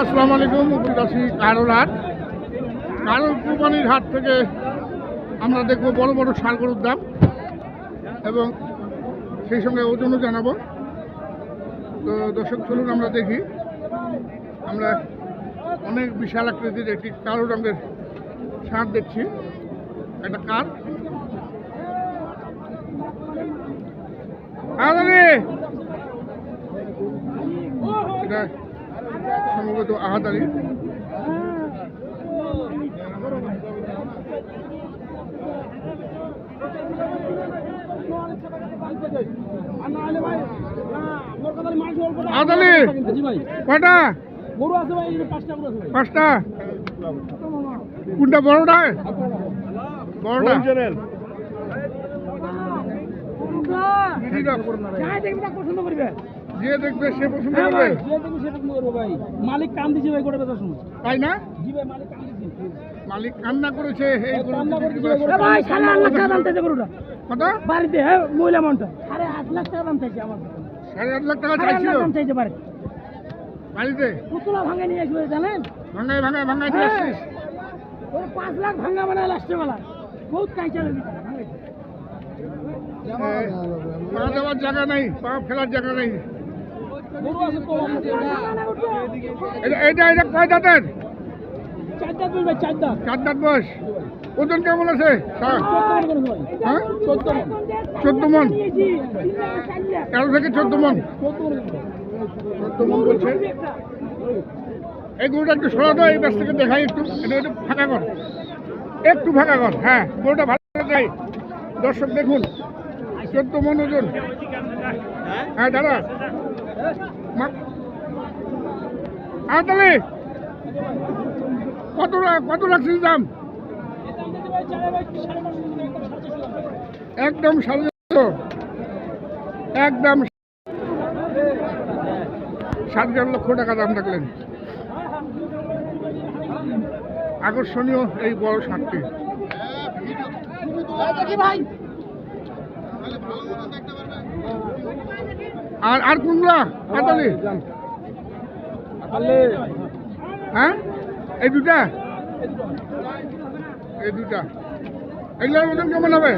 আসসালামু আলাইকুম। উপজাসী কারোর হাট, কারোর কুরবানির হাট থেকে আমরা দেখব বড় বড় ষাঁড় গরুর দাম এবং সেই সঙ্গে ওজনও জানাবো। তো দর্শক চলুন আমরা দেখি। আমরা অনেক বিশাল আকৃতির একটি কালো রঙের ষাঁড় দেখছি, একটা কার। এটা সম্ভবত আহাদারি। আহাদারি কয়টা? পাঁচটা। কোনটা বড়টা? বড়টা যে দেখবে সে পছন্দ করবে। মালিক কান দিছে ভাই, গোটা কথা শুনুন তাই না? জি ভাই, মালিক কান দিছে। মালিক কান্না করেছে। এই ভাই 8.5 লাখ টাকা দাম চাইছে গরুটা। কত? বাড়িতে হ্যাঁ মহিলা মনটা 8.5 লাখ টাকা দাম চাইছে আমার। 8.5 লাখ টাকা চাইছিল দাম চাইছে বাড়িতে। বাড়িতে পুতুলা ভাঙে নিয়ে আসবে জানেন? ভাঙাই দিয়ে আসছিস। ওই 5 লাখ ভাঙা মানে লাস্টে বেলা বহুত কাঁচা দিতে। পা দেওয়ার জায়গা নেই, পা ফেলার জায়গা নেই। এটা কয় দাঁতের? 4 দাঁত বলবে, 4 দাঁত। 4 দাঁত বয়স। ওজন কেমন আছে? 14 মন। 13 থেকে 14 মন। 14 মন বলছে। এই গরুটা একটু সরা দাও, এই ব্যাস থেকে দেখাই একটু। এটা একটু ফাঁকা কর, একটু ফাঁকা কর। হ্যাঁ, গরুটা ভালো দেখাই। দর্শক দেখুন, 14 মন ওজন। হ্যাঁ দাদা, তাহলে কত রাখছিস দাম? একদম 4.5, একদম 4.5 লক্ষ টাকা দাম রাখলেন। আকর্ষণীয় এই বড় ষাঁড়টি। আর কোনগুলা? কাতালি? হ্যাঁ, এই দুটা। এগুলোর ওজন কেমন হবে?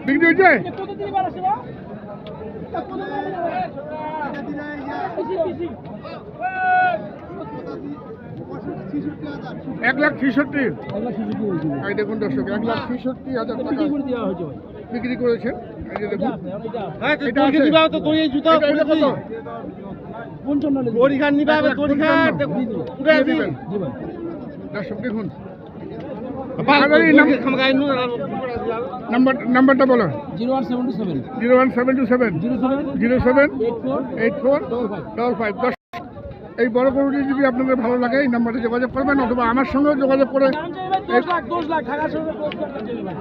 বিক্রি হয়েছে? 1,66,000। এই দেখুন দর্শক, 1,66,000 টাকা বিক্রি করেছে। এই যে দেখুন, দর্শক দেখুন। নাম্বারটা বলো। 01727 078455। এই বড় গরুটি যদি আপনাদের ভালো লাগে এই নাম্বারে যোগাযোগ করবেন, অথবা আমার সঙ্গেও যোগাযোগ করে।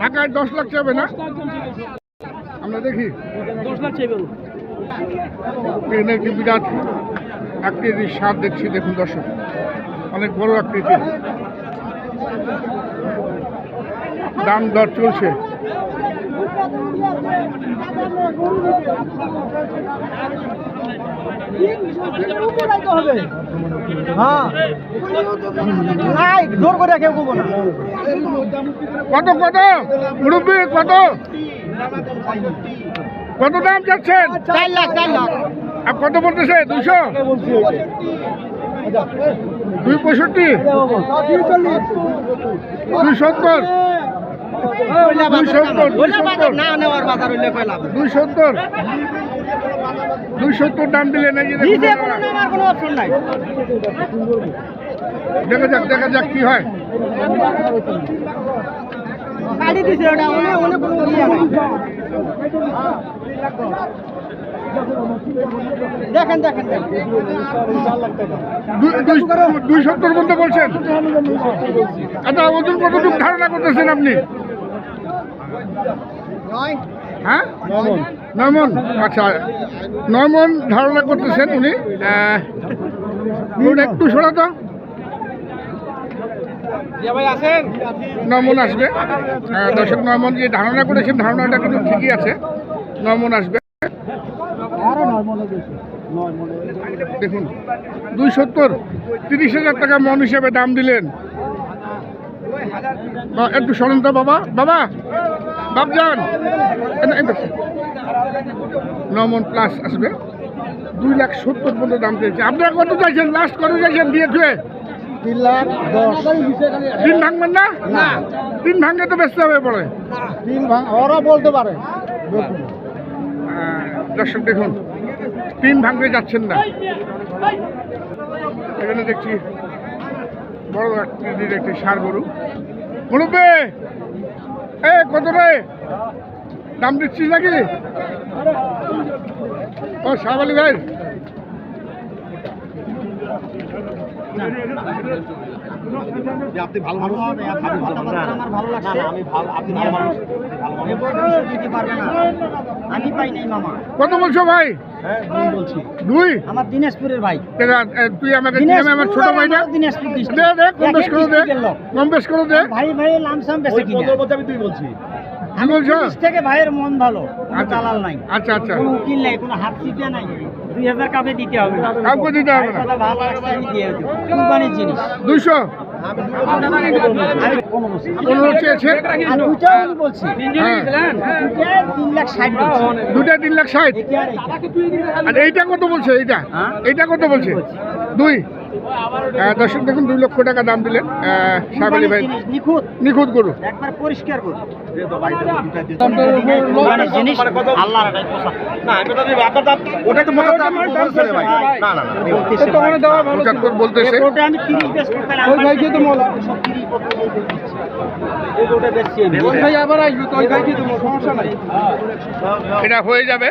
ঢাকায় 10 লাখ চাইবে না? আমরা দেখি 10 লাখ চাইবে। একটি বিরাট আকৃতির ষাঁড় দেখছি। দেখুন দর্শক, অনেক বড় আকৃতি। দাম দর চলছে। কত মুরব্বী, কত দাম যাচ্ছেন? 4 লাখ। আর কত বলতেছে? 200, 265, 270, 270 দাম দিলে নাকি? দেখা যাক কি হয়। দেখেন 270 মধ্যে বলছেন। আচ্ছা, ওজন কতটুকু ধারণা করতেছেন আপনি? হ্যাঁ, 9 মন। আচ্ছা, 9 মন ধারণা করতেছেন উনি। একটু সরা তো। 9 মন আসবে। দর্শক, 9 মন যে ধারণা করেছেন, ধারণাটা কিন্তু ঠিকই আছে। 9 মন আসবে। দেখুন 270, 30,000 টাকা মন হিসেবে দাম দিলেন। একটু সরেন তো বাবা, বাবা বাবজান 9 মন প্লাস আসবে। 2,70,000 পর্যন্ত দাম চেয়েছে। আপনারা কত চাইছেন? লাস্ট কত চাইছেন দিয়ে ধুয়ে? 3,10,000 তিন ভাঙবেন না? তিন ভাঙলে তো বেচতে হবে পরে। ওরা বলতে পারে। দর্শক দেখুন 3 ভাঙতে যাচ্ছেন না। এখানে দেখছি বড় আকৃতির একটি ষাঁড় গরু। মুরব্বি কত রে দাম দিচ্ছিস নাকি? ও শাহ আলী ভাই আপনি ভালো মানুষ, আমার ভালো লাগছে। আমি ভালো, আপনি ভালো মানুষ। দিতে পারবে না, আমি পাই নাই মামা। কত বলছো ভাই? হ্যাঁ, বলছি 2। আমার দিনাজপুরের ভাই। তুই আমাকে আমার ছোট ভাই না? দিনাজপুর দে দে কম বেশ করে দে, কম বেশ করে দে। ভাই ভাই লামসাম বেশি কিনা। আমি তুই বলছি আমি বলছো থেকে ভাইয়ের মন ভালো, কোনো দালাল নাই, আচ্ছা আচ্ছা কোনো উকিল নাই, কোনো হাত চিপে নাই। 2,000 কাপে দিতে হবে, কাউকে দিতে হবে না। কথা ভালো লাগছে আমি দিয়ে দেবো। কুরবানির জিনিস 200 আমি 15 15 চেয়েছে। আর দুইটাও আমি বলছি। হ্যাঁ দুইটায় 3,60,000 বলছি। দুটা 3,60,000। এটা আর এটা। আর এইটা কত বলছে? এইটা হ্যাঁ? এইটা কত বলছে? 2। দর্শক দেখুন 2 লক্ষ টাকা দাম দিলেন শাহ আলী ভাই। জিনিস নিখুঁত, নিখুঁত গরু। একবার পরিষ্কার করুন। কুরবানির জিনিস আল্লাহর এটাই পোষা। ওটাই তো মোটা দাম বলছে রে ভাই। না না না 75 বলতেছে। ওটা আমি 30 বেশ করতে পারলাম। ওই ভাইকে তো মোলা 30 বলতে দিচ্ছি। এই ওটা বেশি ওই ভাই আবার আসবে তো ওই ভাইকে তো সমস্যা নাই। এটা হয়ে যাবে।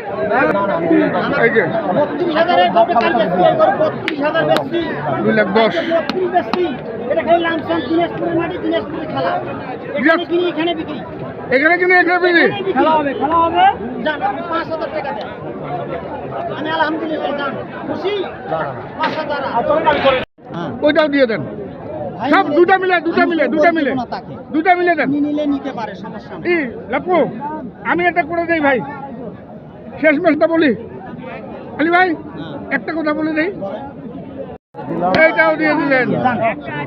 এই যে 32,000 এর গোটা কাল বেশি, এই করে 32,000 বেশি। 2,10,000। 32 বেশি। এটা খালি লামসাম দিনাজপুরের মাটি, দিনাজপুরে খেলা। এখানে কিনি, এখানে বিক্রি। এখানে কিন্তু এখানে বিক্রি। খেলা হবে, খেলা হবে। যান আপনি 5,000 টাকা দেন। আমি আলহামদুলিল্লাহ যান খুশি। 5,000 হ্যাঁ ওইটাও দিয়ে দেন। সব দুটা মিলে দুটা মিলে দুটা মিলে দেন। নিলে নিতে পারে, সমস্যা নেই। ই লাপু আমি এটা করে দেই ভাই। শেষ ম্যাচটা বলি আলী ভাই, একটা কথা বলে দেই। এইটাও দিয়ে দিলেন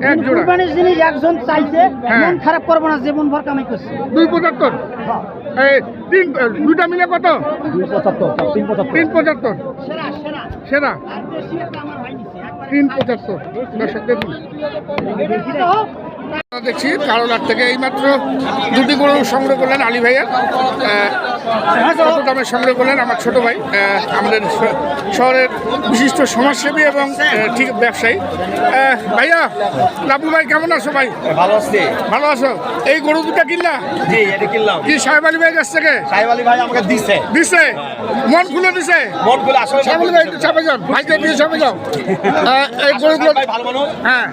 এক জোড়া। কুরবানির জিনিস একজন চাইছে, হ্যাঁ। মন খারাপ করবো না, জীবন ভর কামাই করছে। 2,75। এই দুটা মিলে কত? 3,75। সেরা সেরা সেরা আর বেশি একটা আমার ভাই নিছে একবার 3,75। দর্শক দেখুন দেখছি কারোলার থেকে এইমাত্র 2টি গরু সংগ্রহ করলেন আলী ভাইয়ের। কত দামে সংগ্রহ করলেন আমার ছোট ভাই, আমাদের শহরের বিশিষ্ট সমাজসেবী এবং ঠিক ব্যবসায়ী। ভাইয়া লাবু ভাই কেমন আছো ভাই? ভালো আছে। ভালো আছো? এই গরু দুটা কিনলা? জি এটা কিনলাম। কি সাহেব আলী ভাই কাছ থেকে সাহেব আলী ভাই আমাকে দিছে। দিছে? মন খুলে দিছে? মন গুলো আসলে সাহেব আলী ভাই একটু চাপে যান, ভাইকে দিয়ে চাপে যাও। এই গরুগুলো ভাই ভালো মানুষ। হ্যাঁ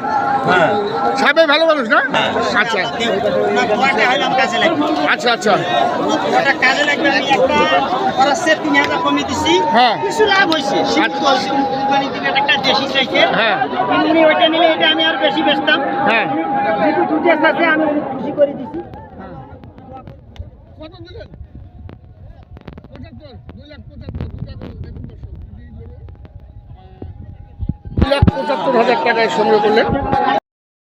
হ্যাঁ সাহেব ভাই ভালো মানুষ না? আচ্ছা না তোমারটা হইলো আমার কাছে লাগবে। আচ্ছা আচ্ছা ওটা কাজে লাগবে। আমি একটা খরচে 3,000 কমে দিছি, হ্যাঁ। কিছু লাভ হয়েছে। কুরবানি থেকে একটা দেশি চাইছে, হ্যাঁ তুমি ওইটা নিলে এটা আমি আর বেশি বেচতাম। হ্যাঁ যেহেতু দুটো আছে আমি অনেক খুশি করে দিছি। কত দিলেন? 75, 2,75,000 টাকায় সংগ্রহ করলেন।